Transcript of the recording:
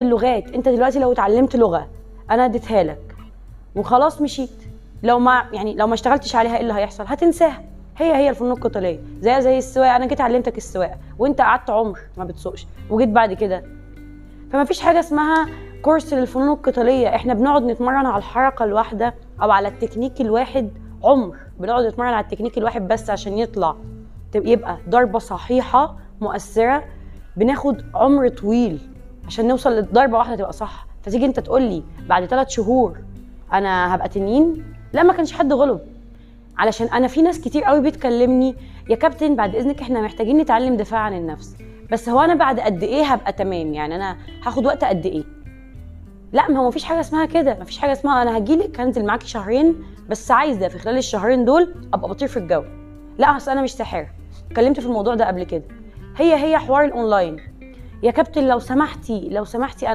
اللغات. انت دلوقتي لو اتعلمت لغه انا اديتها لك وخلاص مشيت، لو ما اشتغلتش عليها ايه اللي هيحصل؟ هتنساها. هي الفنون القتاليه زي السواقه، انا جيت علمتك السواقه وانت قعدت عمر ما بتسوقش وجيت بعد كده. فما فيش حاجه اسمها كورس للفنون القتاليه، احنا بنقعد نتمرن على الحركه الواحده او على التكنيك الواحد بنقعد نتمرن على التكنيك الواحد بس عشان يبقى ضربه صحيحه مؤثره. بناخد عمر طويل عشان نوصل للضربه واحده تبقى صح. فتيجي انت تقول لي بعد 3 شهور انا هبقى تنين؟ لا، ما كانش حد غلب. علشان انا في ناس كتير قوي بتكلمني يا كابتن بعد اذنك احنا محتاجين نتعلم دفاع عن النفس، بس هو انا بعد قد ايه هبقى تمام؟ يعني انا هاخد وقت قد ايه؟ لا، ما هو مفيش حاجه اسمها كده. مفيش حاجه اسمها انا هجيلك هنزل معاكي شهرين بس عايزه في خلال الشهرين دول ابقى بطير في الجو. لا، اصل انا مش ساحره. اتكلمت في الموضوع ده قبل كده. هي حوار الاونلاين. يا كابتن لو سمحتي